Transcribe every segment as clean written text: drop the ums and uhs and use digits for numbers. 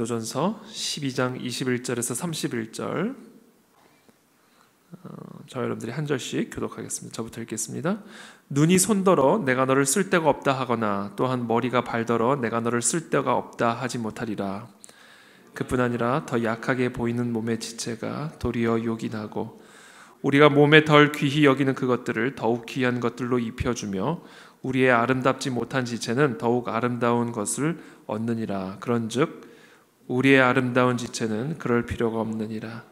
고린도전서 12장 21절에서 31절, 저와 여러분들이 한 절씩 교독하겠습니다. 저부터 읽겠습니다. 눈이 손더러 내가 너를 쓸데가 없다 하거나 또한 머리가 발더러 내가 너를 쓸데가 없다 하지 못하리라. 그뿐 아니라 더 약하게 보이는 몸의 지체가 도리어 욕이 나고 우리가 몸에 덜 귀히 여기는 그것들을 더욱 귀한 것들로 입혀주며 우리의 아름답지 못한 지체는 더욱 아름다운 것을 얻느니라. 그런즉 우리의 아름다운 지체는 그럴 필요가 없느니라.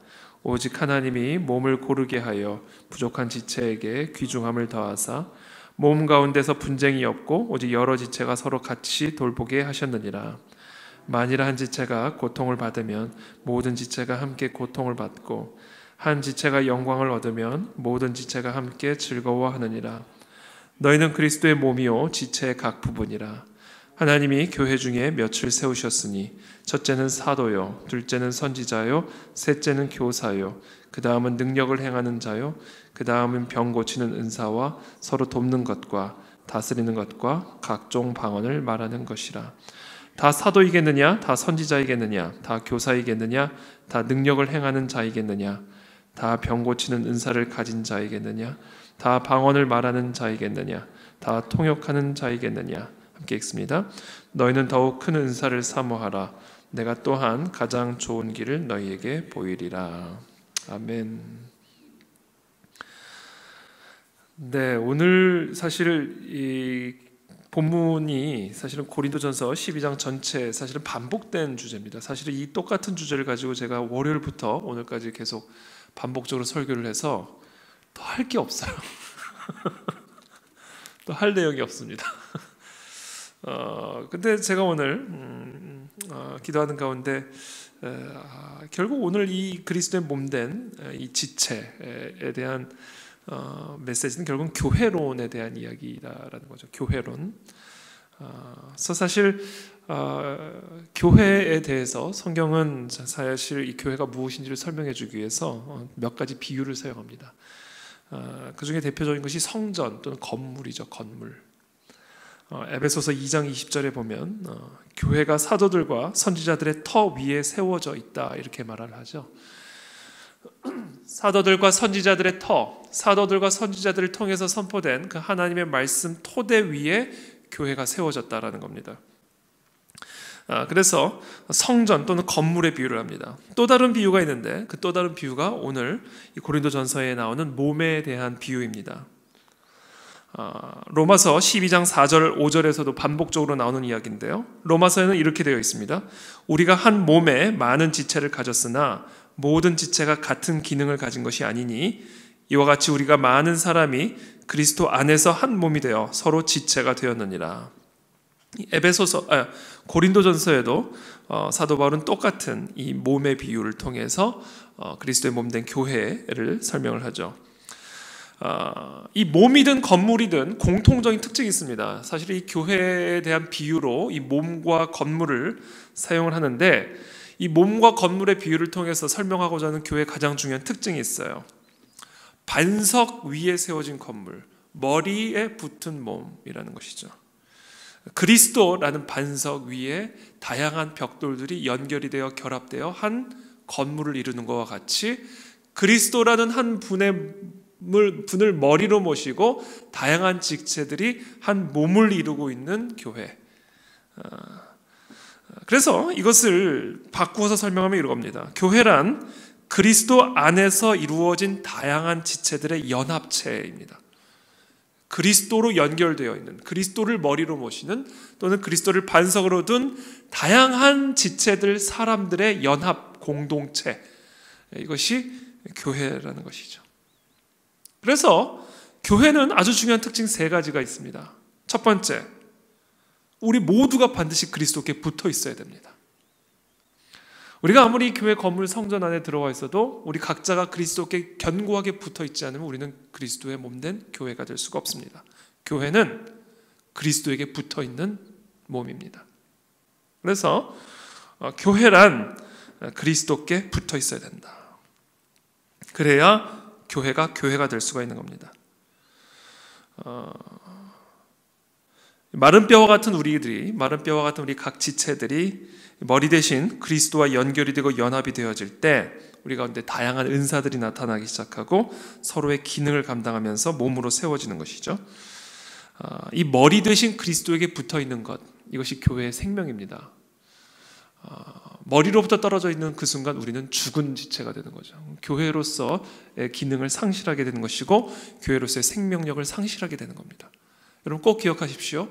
오직 하나님이 몸을 고르게 하여 부족한 지체에게 귀중함을 더하사 몸 가운데서 분쟁이 없고 오직 여러 지체가 서로 같이 돌보게 하셨느니라. 만일 한 지체가 고통을 받으면 모든 지체가 함께 고통을 받고 한 지체가 영광을 얻으면 모든 지체가 함께 즐거워하느니라. 너희는 그리스도의 몸이요 지체의 각 부분이라. 하나님이 교회 중에 몇을 세우셨으니 첫째는 사도요, 둘째는 선지자요, 셋째는 교사요, 그 다음은 능력을 행하는 자요, 그 다음은 병 고치는 은사와 서로 돕는 것과 다스리는 것과 각종 방언을 말하는 것이라. 다 사도이겠느냐? 다 선지자이겠느냐? 다 교사이겠느냐? 다 능력을 행하는 자이겠느냐? 다 병 고치는 은사를 가진 자이겠느냐? 다 방언을 말하는 자이겠느냐? 다 통역하는 자이겠느냐? 함께 읽습니다. 너희는 더욱 큰 은사를 사모하라. 내가 또한 가장 좋은 길을 너희에게 보이리라. 아멘. 네, 오늘 사실 이 본문이 사실은 고린도전서 12장 전체 사실은 반복된 주제입니다. 사실은 이 똑같은 주제를 가지고 제가 월요일부터 오늘까지 계속 반복적으로 설교를 해서 더 할 게 없어요. 또 할 내용이 없습니다. 근데 제가 오늘 기도하는 가운데 결국 오늘 이 그리스도의 몸된 이 지체에 대한 메시지는 결국은 교회론에 대한 이야기다라는 거죠. 교회론. 그래서 사실 교회에 대해서 성경은 사실 이 교회가 무엇인지를 설명해 주기 위해서 몇 가지 비유를 사용합니다. 그 중에 대표적인 것이 성전 또는 건물이죠. 건물. 에베소서 2장 20절에 보면 교회가 사도들과 선지자들의 터 위에 세워져 있다 이렇게 말을 하죠. 사도들과 선지자들의 터, 사도들과 선지자들을 통해서 선포된 그 하나님의 말씀 토대 위에 교회가 세워졌다라는 겁니다. 그래서 성전 또는 건물의 비유를 합니다. 또 다른 비유가 있는데 그 또 다른 비유가 오늘 이 고린도전서에 나오는 몸에 대한 비유입니다. 로마서 12장 4절 5절에서도 반복적으로 나오는 이야기인데요. 로마서에는 이렇게 되어 있습니다. 우리가 한 몸에 많은 지체를 가졌으나 모든 지체가 같은 기능을 가진 것이 아니니 이와 같이 우리가 많은 사람이 그리스도 안에서 한 몸이 되어 서로 지체가 되었느니라. 고린도전서에도 사도 바울은 똑같은 이 몸의 비유를 통해서 그리스도의 몸된 교회를 설명을 하죠. 이 몸이든 건물이든 공통적인 특징이 있습니다. 사실 이 교회에 대한 비유로 이 몸과 건물을 사용을 하는데 이 몸과 건물의 비유를 통해서 설명하고자 하는 교회의 가장 중요한 특징이 있어요. 반석 위에 세워진 건물, 머리에 붙은 몸이라는 것이죠. 그리스도라는 반석 위에 다양한 벽돌들이 연결이 되어 결합되어 한 건물을 이루는 것과 같이 그리스도라는 한 분을 머리로 모시고 다양한 지체들이 한 몸을 이루고 있는 교회. 그래서 이것을 바꾸어서 설명하면 이겁니다. 교회란 그리스도 안에서 이루어진 다양한 지체들의 연합체입니다. 그리스도로 연결되어 있는, 그리스도를 머리로 모시는 또는 그리스도를 반석으로 둔 다양한 지체들, 사람들의 연합 공동체, 이것이 교회라는 것이죠. 그래서 교회는 아주 중요한 특징 세 가지가 있습니다. 첫 번째, 우리 모두가 반드시 그리스도께 붙어 있어야 됩니다. 우리가 아무리 교회 건물 성전 안에 들어와 있어도 우리 각자가 그리스도께 견고하게 붙어 있지 않으면 우리는 그리스도의 몸된 교회가 될 수가 없습니다. 교회는 그리스도에게 붙어 있는 몸입니다. 그래서 교회란 그리스도께 붙어 있어야 된다. 그래야 교회가 될 수가 있는 겁니다. 마른 뼈와 같은 우리 각 지체들이 머리 대신 그리스도와 연결이 되고 연합이 되어질 때 우리 가운데 다양한 은사들이 나타나기 시작하고 서로의 기능을 감당하면서 몸으로 세워지는 것이죠. 이 머리 대신 그리스도에게 붙어 있는 것, 이것이 교회의 생명입니다. 머리로부터 떨어져 있는 그 순간 우리는 죽은 지체가 되는 거죠. 교회로서의 기능을 상실하게 되는 것이고 교회로서의 생명력을 상실하게 되는 겁니다. 여러분 꼭 기억하십시오.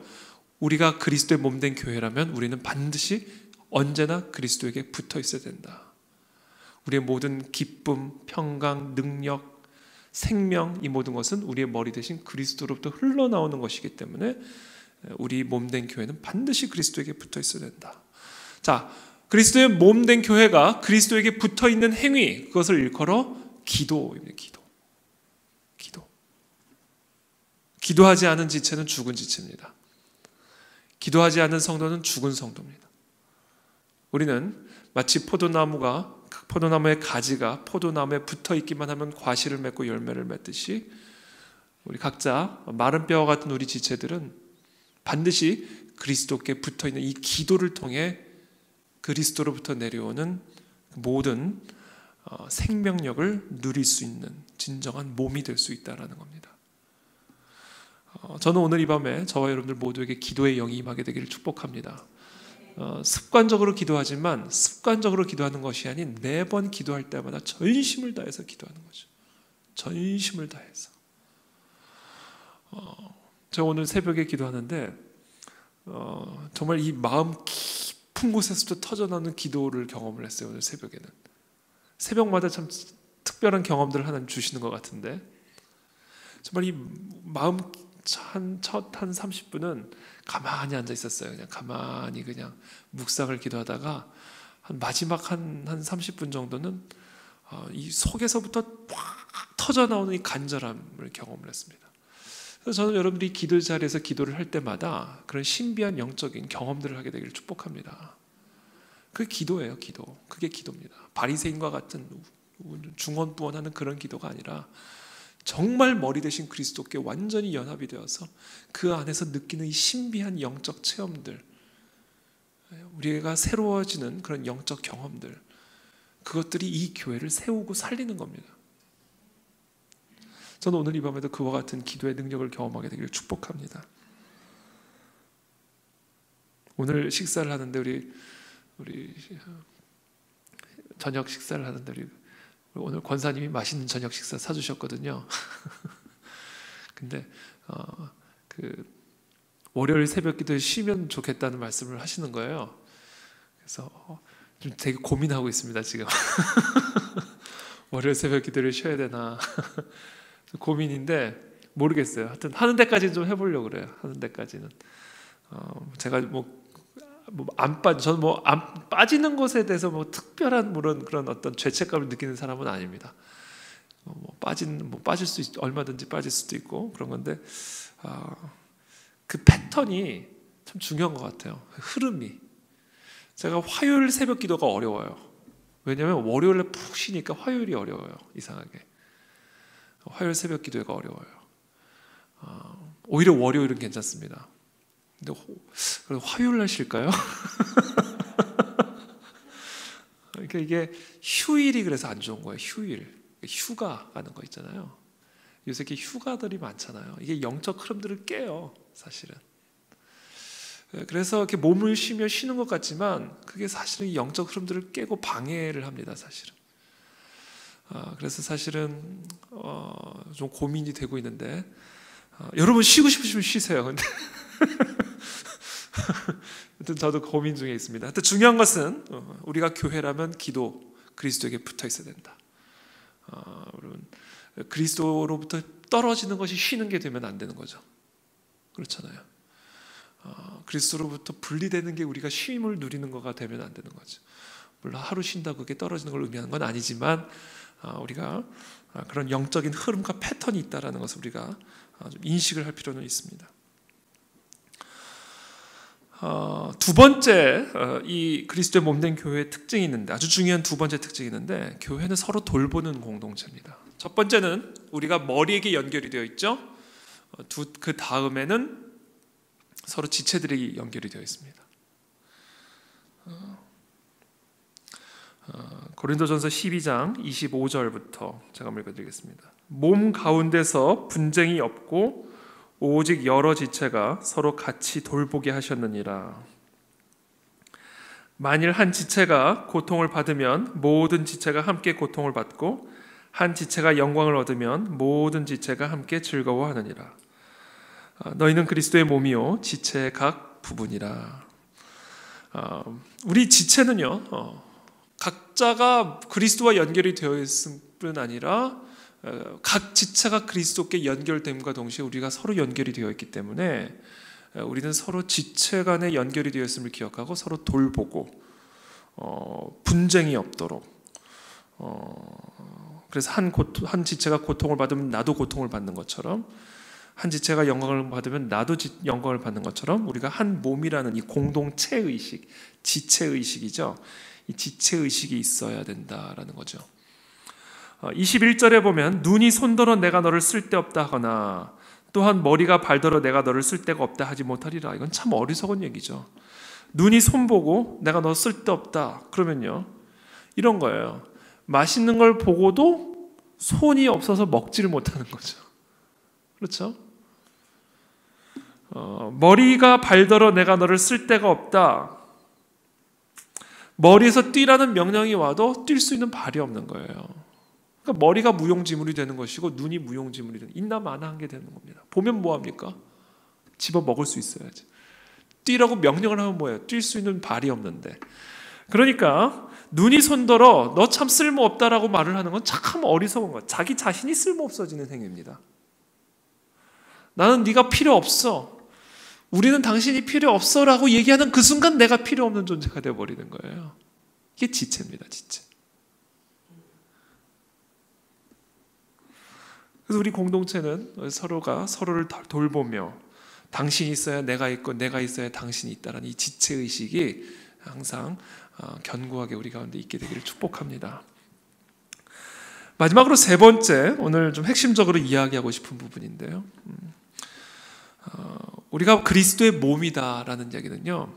우리가 그리스도의 몸된 교회라면 우리는 반드시 언제나 그리스도에게 붙어 있어야 된다. 우리의 모든 기쁨, 평강, 능력, 생명, 이 모든 것은 우리의 머리 대신 그리스도로부터 흘러나오는 것이기 때문에 우리 몸된 교회는 반드시 그리스도에게 붙어 있어야 된다. 자, 그리스도의 몸된 교회가 그리스도에게 붙어 있는 행위, 그것을 일컬어 기도입니다. 기도하지 않은 지체는 죽은 지체입니다. 기도하지 않은 성도는 죽은 성도입니다. 우리는 마치 포도나무의 가지가 포도나무에 붙어 있기만 하면 과실을 맺고 열매를 맺듯이 우리 각자 마른 뼈와 같은 우리 지체들은 반드시 그리스도께 붙어 있는 이 기도를 통해 그리스도로부터 내려오는 모든 생명력을 누릴 수 있는 진정한 몸이 될 수 있다는 겁니다. 저는 오늘 이 밤에 저와 여러분들 모두에게 기도의 영이 임하게 되기를 축복합니다. 습관적으로 기도하지만 습관적으로 기도하는 것이 아닌 매번 기도할 때마다 전심을 다해서 기도하는 거죠. 전심을 다해서. 제가 오늘 새벽에 기도하는데 정말 이 마음 깊은 곳에서부터 터져나오는 기도를 경험을 했어요. 오늘 새벽에는. 새벽마다 참 특별한 경험들을 하나님 주시는 것 같은데 정말 이 마음 한 30분은 가만히 앉아 있었어요. 그냥 가만히 그냥 묵상을 기도하다가 한 마지막 한 30분 정도는 이 속에서부터 확 터져 나오는 이 간절함을 경험을 했습니다. 그래서 저는 여러분들이 기도 자리에서 기도를 할 때마다 그런 신비한 영적인 경험들을 하게 되기를 축복합니다. 그게 기도예요, 기도. 그게 기도입니다. 바리새인과 같은 중언부언하는 그런 기도가 아니라 정말 머리 대신 그리스도께 완전히 연합이 되어서 그 안에서 느끼는 이 신비한 영적 체험들, 우리가 새로워지는 그런 영적 경험들, 그것들이 이 교회를 세우고 살리는 겁니다. 저는 오늘 이 밤에도 그와 같은 기도의 능력을 경험하게 되기를 축복합니다. 오늘 식사를 하는데 우리 저녁 식사를 하는데 오늘 권사님이 맛있는 저녁 식사 사주셨거든요. 근데 그 월요일 새벽 기도에 쉬면 좋겠다는 말씀을 하시는 거예요. 그래서 좀 되게 고민하고 있습니다 지금. 월요일 새벽 기도를 쉬어야 되나 고민인데 모르겠어요. 하여튼 하는 데까지는 좀 해보려고 그래요. 하는 데까지는. 제가 저는 안 빠지는 것에 대해서 특별한 그런 어떤 죄책감을 느끼는 사람은 아닙니다. 빠질 수 얼마든지 빠질 수도 있고 그런 건데 그 패턴이 참 중요한 것 같아요. 흐름이. 제가 화요일 새벽 기도가 어려워요. 왜냐하면 월요일에 푹 쉬니까 화요일이 어려워요. 이상하게 화요일 새벽 기도가 어려워요. 오히려 월요일은 괜찮습니다. 근데 화요일 날 쉴까요? 그러니까 이게 휴일이 그래서 안 좋은 거예요. 휴가 가는 거 있잖아요. 요새 이렇게 휴가들이 많잖아요. 이게 영적 흐름들을 깨요, 사실은. 그래서 이렇게 몸을 쉬는 것 같지만 그게 사실은 영적 흐름들을 깨고 방해를 합니다, 사실은. 그래서 사실은 좀 고민이 되고 있는데 여러분 쉬고 싶으시면 쉬세요. 근데 하여튼 저도 고민 중에 있습니다. 하여튼 중요한 것은 우리가 교회라면 그리스도에게 붙어 있어야 된다. 여러분 그리스도로부터 떨어지는 것이 쉬는 게 되면 안 되는 거죠. 그렇잖아요. 그리스도로부터 분리되는 게 우리가 쉼을 누리는 거가 되면 안 되는 거죠. 물론 하루 쉰다고 그게 떨어지는 걸 의미하는 건 아니지만 우리가 그런 영적인 흐름과 패턴이 있다는 것을 우리가 좀 인식을 할 필요는 있습니다. 두 번째 이 그리스도의 몸된 교회의 특징이 있는데 아주 중요한 두 번째 특징이 있는데 교회는 서로 돌보는 공동체입니다. 첫 번째는 우리가 머리에게 연결이 되어 있죠. 그 다음에는 서로 지체들이 연결이 되어 있습니다. 고린도전서 12장 25절부터 제가 한번 읽어드리겠습니다. 몸 가운데서 분쟁이 없고 오직 여러 지체가 서로 같이 돌보게 하셨느니라. 만일 한 지체가 고통을 받으면 모든 지체가 함께 고통을 받고 한 지체가 영광을 얻으면 모든 지체가 함께 즐거워하느니라. 너희는 그리스도의 몸이요 지체의 각 부분이라. 우리 지체는요 각자가 그리스도와 연결이 되어 있을 뿐 아니라 각 지체가 그리스도께 연결됨과 동시에 우리가 서로 연결이 되어 있기 때문에 우리는 서로 지체 간에 연결이 되어 있음을 기억하고 서로 돌보고 분쟁이 없도록, 그래서 한 지체가 고통을 받으면 나도 고통을 받는 것처럼, 한 지체가 영광을 받으면 나도 영광을 받는 것처럼 우리가 한 몸이라는 이 공동체 의식, 지체 의식이죠. 이 지체 의식이 있어야 된다라는 거죠. 21절에 보면 눈이 손더러 내가 너를 쓸데없다 하거나 또한 머리가 발더러 내가 너를 쓸데가 없다 하지 못하리라. 이건 참 어리석은 얘기죠. 눈이 손보고 내가 너 쓸데없다 그러면요 이런 거예요. 맛있는 걸 보고도 손이 없어서 먹지를 못하는 거죠. 그렇죠? 머리가 발더러 내가 너를 쓸데가 없다. 머리에서 뛰라는 명령이 와도 뛸 수 있는 발이 없는 거예요. 그러니까 머리가 무용지물이 되는 것이고 눈이 무용지물이 되는, 있나 마나 한 게 되는 겁니다. 보면 뭐합니까? 집어 먹을 수 있어야지. 뛰라고 명령을 하면 뭐예요? 뛸 수 있는 발이 없는데. 그러니까 눈이 손더러 너 참 쓸모없다라고 말을 하는 건 참 어리석은 거야. 자기 자신이 쓸모없어지는 행위입니다. 나는 네가 필요 없어. 우리는 당신이 필요 없어라고 얘기하는 그 순간 내가 필요 없는 존재가 되어버리는 거예요. 이게 지체입니다. 지체. 그래서 우리 공동체는 서로가 서로를 돌보며 당신이 있어야 내가 있고 내가 있어야 당신이 있다라는 이 지체의식이 항상 견고하게 우리 가운데 있게 되기를 축복합니다. 마지막으로 세 번째, 오늘 좀 핵심적으로 이야기하고 싶은 부분인데요. 우리가 그리스도의 몸이다라는 얘기는요,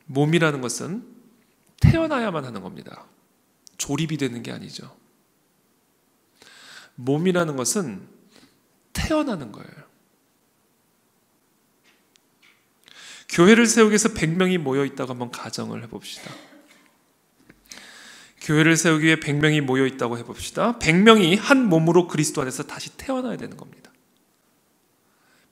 몸이라는 것은 태어나야만 하는 겁니다. 조립이 되는 게 아니죠. 몸이라는 것은 태어나는 거예요. 교회를 세우기 위해서 100명이 모여 있다고 한번 가정을 해봅시다. 교회를 세우기 위해 100명이 모여 있다고 해봅시다. 100명이 한 몸으로 그리스도 안에서 다시 태어나야 되는 겁니다.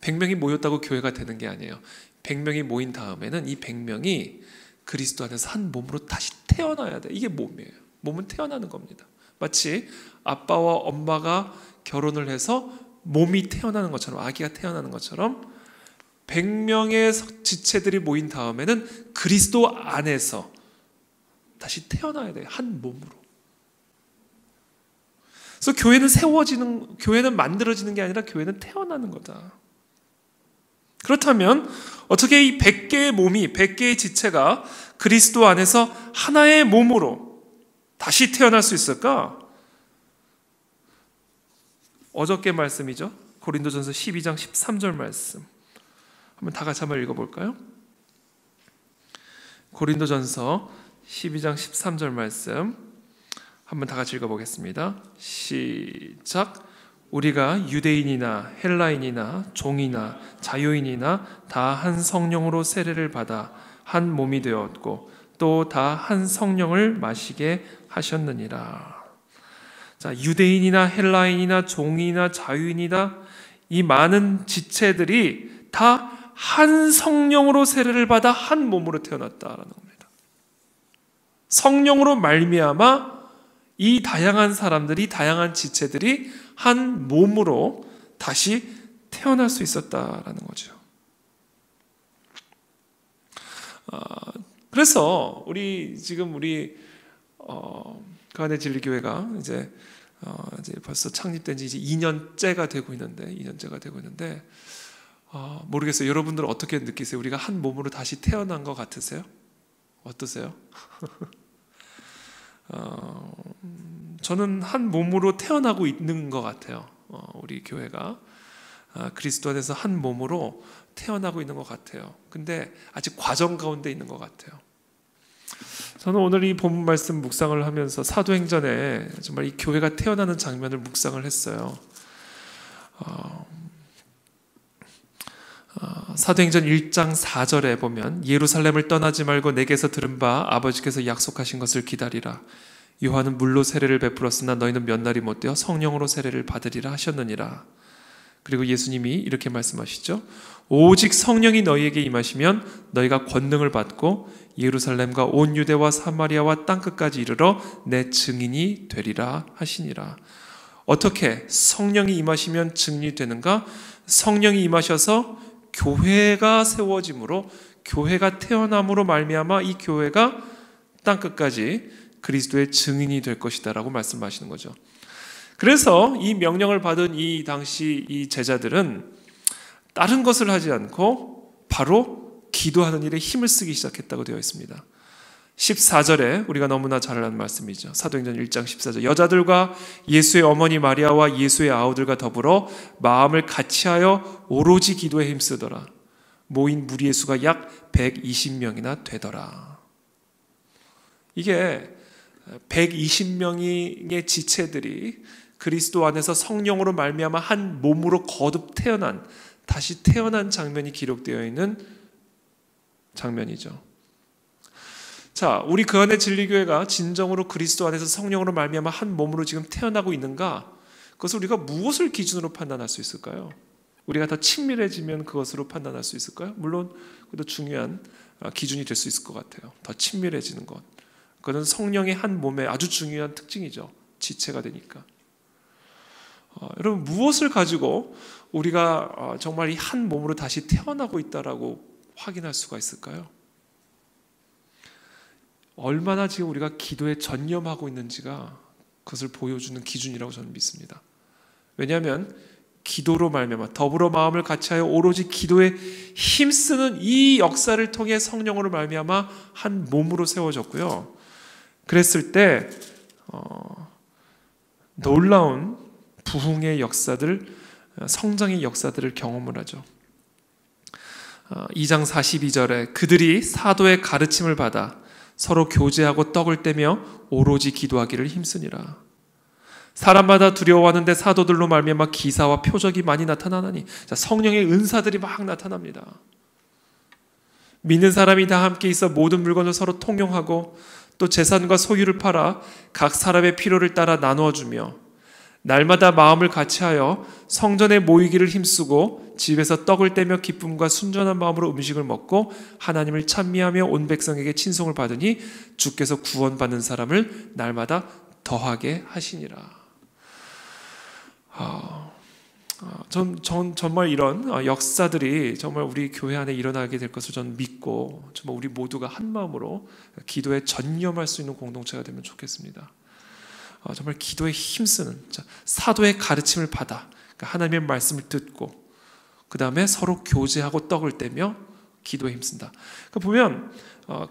100명이 모였다고 교회가 되는 게 아니에요. 100명이 모인 다음에는 이 100명이 그리스도 안에서 한 몸으로 다시 태어나야 돼. 이게 몸이에요. 몸은 태어나는 겁니다. 마치 아빠와 엄마가 결혼을 해서 몸이 태어나는 것처럼, 아기가 태어나는 것처럼 100명의 지체들이 모인 다음에는 그리스도 안에서 다시 태어나야 돼요. 한 몸으로. 그래서 교회는 만들어지는 게 아니라 교회는 태어나는 거다. 그렇다면 어떻게 이 100개의 몸이, 100개의 지체가 그리스도 안에서 하나의 몸으로 다시 태어날 수 있을까? 어저께 말씀이죠. 고린도전서 12장 13절 말씀. 한번 다 같이 한번 읽어볼까요? 고린도전서 12장 13절 말씀 한번 다 같이 읽어보겠습니다. 시작. 우리가 유대인이나 헬라인이나 종이나 자유인이나 다 한 성령으로 세례를 받아 한 몸이 되었고 또 다 한 성령을 마시게 하셨느니라. 자, 유대인이나 헬라인이나 종이나 자유인이나 이 많은 지체들이 다 한 성령으로 세례를 받아 한 몸으로 태어났다라는 겁니다. 성령으로 말미암아 이 다양한 사람들이, 다양한 지체들이 한 몸으로 다시 태어날 수 있었다라는 거죠. 그래서 지금 우리 가은의 진리교회가 이제 벌써 창립된 지 이제 2년째가 되고 있는데 모르겠어요. 여러분들 어떻게 느끼세요? 우리가 한 몸으로 다시 태어난 것 같으세요? 어떠세요? 저는 한 몸으로 태어나고 있는 것 같아요. 우리 교회가 그리스도 안에서 한 몸으로 태어나고 있는 것 같아요. 근데 아직 과정 가운데 있는 것 같아요. 저는 오늘 이 본문 말씀 묵상을 하면서 사도행전에 정말 이 교회가 태어나는 장면을 묵상을 했어요. 사도행전 1장 4절에 보면 예루살렘을 떠나지 말고 내게서 들은 바 아버지께서 약속하신 것을 기다리라. 요한은 물로 세례를 베풀었으나 너희는 몇 날이 못되어 성령으로 세례를 받으리라 하셨느니라. 그리고 예수님이 이렇게 말씀하시죠. 오직 성령이 너희에게 임하시면 너희가 권능을 받고 예루살렘과 온 유대와 사마리아와 땅끝까지 이르러 내 증인이 되리라 하시니라. 어떻게 성령이 임하시면 증인이 되는가? 성령이 임하셔서 교회가 세워짐으로, 교회가 태어남으로 말미암아 이 교회가 땅끝까지 그리스도의 증인이 될 것이다 라고 말씀하시는 거죠. 그래서 이 명령을 받은 이 당시 이 제자들은 다른 것을 하지 않고 바로 기도하는 일에 힘을 쓰기 시작했다고 되어 있습니다. 14절에 우리가 너무나 잘 아는 말씀이죠. 사도행전 1장 14절. 여자들과 예수의 어머니 마리아와 예수의 아우들과 더불어 마음을 같이하여 오로지 기도에 힘쓰더라. 모인 무리의 수가 약 120명이나 되더라. 이게 120명의 지체들이 그리스도 안에서 성령으로 말미암아 한 몸으로 거듭 태어난, 다시 태어난 장면이 기록되어 있는 장면이죠. 자, 우리 그 안에 진리교회가 진정으로 그리스도 안에서 성령으로 말미암아 한 몸으로 지금 태어나고 있는가? 그것을 우리가 무엇을 기준으로 판단할 수 있을까요? 우리가 더 친밀해지면 그것으로 판단할 수 있을까요? 물론 그것도 중요한 기준이 될 수 있을 것 같아요. 더 친밀해지는 것. 그것은 성령의 한 몸의 아주 중요한 특징이죠. 지체가 되니까. 여러분, 무엇을 가지고 우리가 정말 이 한 몸으로 다시 태어나고 있다라고 확인할 수가 있을까요? 얼마나 지금 우리가 기도에 전념하고 있는지가 그것을 보여주는 기준이라고 저는 믿습니다. 왜냐하면 기도로 말미암아 더불어 마음을 같이하여 오로지 기도에 힘쓰는 이 역사를 통해 성령으로 말미암아 한 몸으로 세워졌고요. 그랬을 때 놀라운 부흥의 역사들, 성장의 역사들을 경험을 하죠. 2장 42절에 그들이 사도의 가르침을 받아 서로 교제하고 떡을 떼며 오로지 기도하기를 힘쓰니라. 사람마다 두려워하는데 사도들로 말미암아 기사와 표적이 많이 나타나나니. 자, 성령의 은사들이 막 나타납니다. 믿는 사람이 다 함께 있어 모든 물건을 서로 통용하고 또 재산과 소유를 팔아 각 사람의 필요를 따라 나누어 주며 날마다 마음을 같이하여 성전에 모이기를 힘쓰고 집에서 떡을 떼며 기쁨과 순전한 마음으로 음식을 먹고 하나님을 찬미하며 온 백성에게 친송을 받으니 주께서 구원받는 사람을 날마다 더하게 하시니라. 전 정말 이런 역사들이 정말 우리 교회 안에 일어나게 될 것을 저는 믿고 정말 우리 모두가 한 마음으로 기도에 전념할 수 있는 공동체가 되면 좋겠습니다. 정말 기도에 힘쓰는 사도의 가르침을 받아 하나님의 말씀을 듣고 그 다음에 서로 교제하고 떡을 떼며 기도에 힘쓴다. 그러니까 보면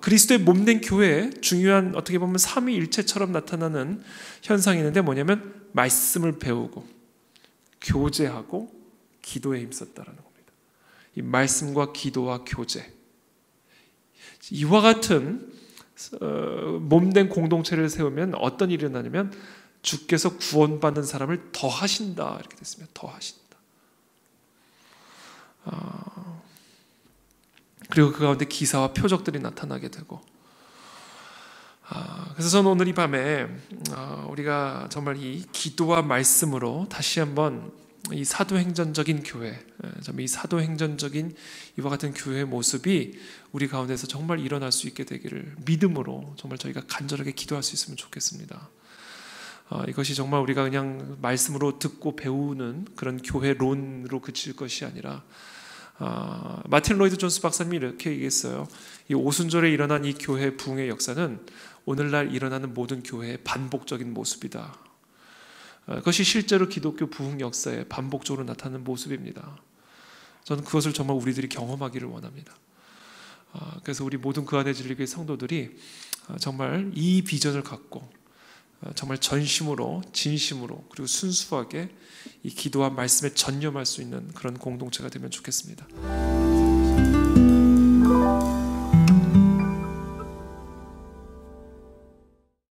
그리스도의 몸된 교회에 중요한 어떻게 보면 삼위일체처럼 나타나는 현상이 있는데 뭐냐면 말씀을 배우고 교제하고 기도에 힘썼다라는 겁니다. 이 말씀과 기도와 교제, 이와 같은 몸된 공동체를 세우면 어떤 일이 일어나냐면 주께서 구원받는 사람을 더하신다 이렇게 됐습니다. 더하신다. 그리고 그 가운데 기사와 표적들이 나타나게 되고. 그래서 저는 오늘 이 밤에 우리가 정말 이 기도와 말씀으로 다시 한번 이 사도행전적인 교회, 이 사도행전적인 이와 같은 교회의 모습이 우리 가운데서 정말 일어날 수 있게 되기를 믿음으로 정말 저희가 간절하게 기도할 수 있으면 좋겠습니다. 이것이 정말 우리가 그냥 말씀으로 듣고 배우는 그런 교회론으로 그칠 것이 아니라 마틴 로이드 존스 박사님이 이렇게 얘기했어요. 이 오순절에 일어난 이 교회 부흥의 역사는 오늘날 일어나는 모든 교회의 반복적인 모습이다. 그것이 실제로 기독교 부흥 역사에 반복적으로 나타나는 모습입니다. 저는 그것을 정말 우리들이 경험하기를 원합니다. 그래서 우리 모든 그 안에 진리교회 성도들이 정말 이 비전을 갖고 정말 전심으로 진심으로 그리고 순수하게 이 기도와 말씀에 전념할 수 있는 그런 공동체가 되면 좋겠습니다.